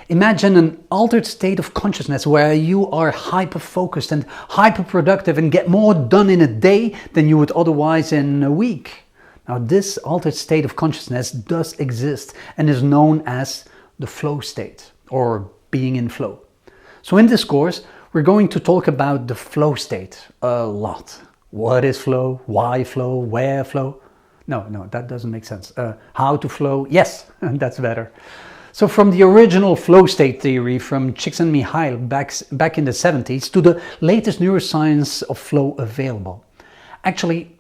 Imagine an altered state of consciousness where you are hyper-focused and hyper-productive and get more done in a day than you would otherwise in a week. Now, this altered state of consciousness does exist and is known as the flow state, or being in flow. So in this course, we're going to talk about the flow state a lot. What is flow? Why flow? Where flow? No, that doesn't make sense. How to flow? Yes, that's better. So from the original flow state theory from Csickzentmichalyi back in the 70s to the latest neuroscience of flow available. Actually,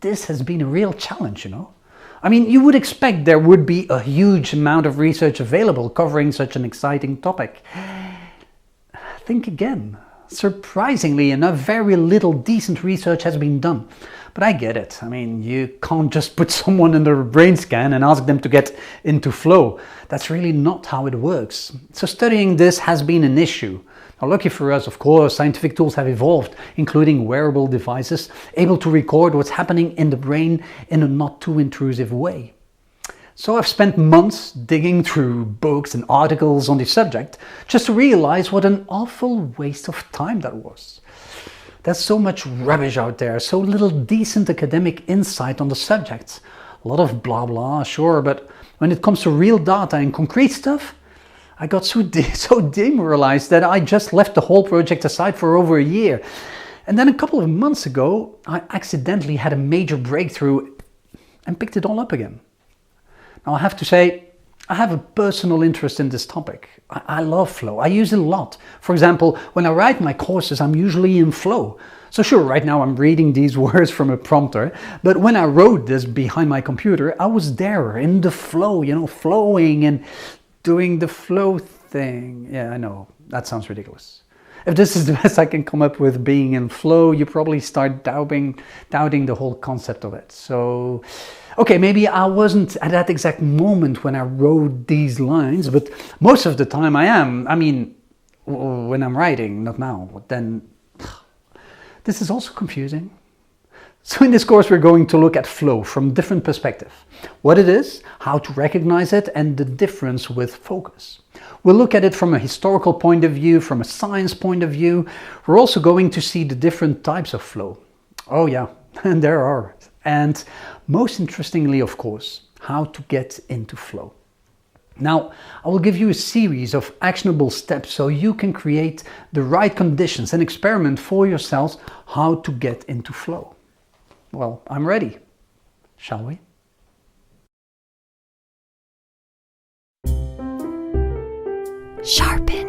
this has been a real challenge, you know. I mean, you would expect there would be a huge amount of research available covering such an exciting topic. Think again. Surprisingly enough, very little decent research has been done. But I get it. I mean, you can't just put someone under a brain scan and ask them to get into flow. That's really not how it works. So studying this has been an issue. Now, lucky for us, of course, scientific tools have evolved, including wearable devices, able to record what's happening in the brain in a not too intrusive way. So I've spent months digging through books and articles on the subject just to realize what an awful waste of time that was. There's so much rubbish out there, so little decent academic insight on the subject. A lot of blah blah, sure, but when it comes to real data and concrete stuff, I got so demoralized that I just left the whole project aside for over a year. And then a couple of months ago, I accidentally had a major breakthrough and picked it all up again. Now I have to say, I have a personal interest in this topic. I love flow. I use it a lot. For example, when I write my courses, I'm usually in flow. So sure, right now I'm reading these words from a prompter, but when I wrote this behind my computer, I was there in the flow, you know, flowing and doing the flow thing. Yeah, I know, that sounds ridiculous. If this is the best I can come up with being in flow, you probably start doubting the whole concept of it. So, okay, maybe I wasn't at that exact moment when I wrote these lines, but most of the time I am. I mean, when I'm writing, not now. Then this is also confusing. So in this course, we're going to look at flow from different perspectives. What it is, how to recognize it, and the difference with focus. We'll look at it from a historical point of view, from a science point of view. We're also going to see the different types of flow. Oh yeah, and there are. And most interestingly, of course, how to get into flow. Now, I will give you a series of actionable steps so you can create the right conditions and experiment for yourselves how to get into flow. Well, I'm ready. Shall we? Sharpen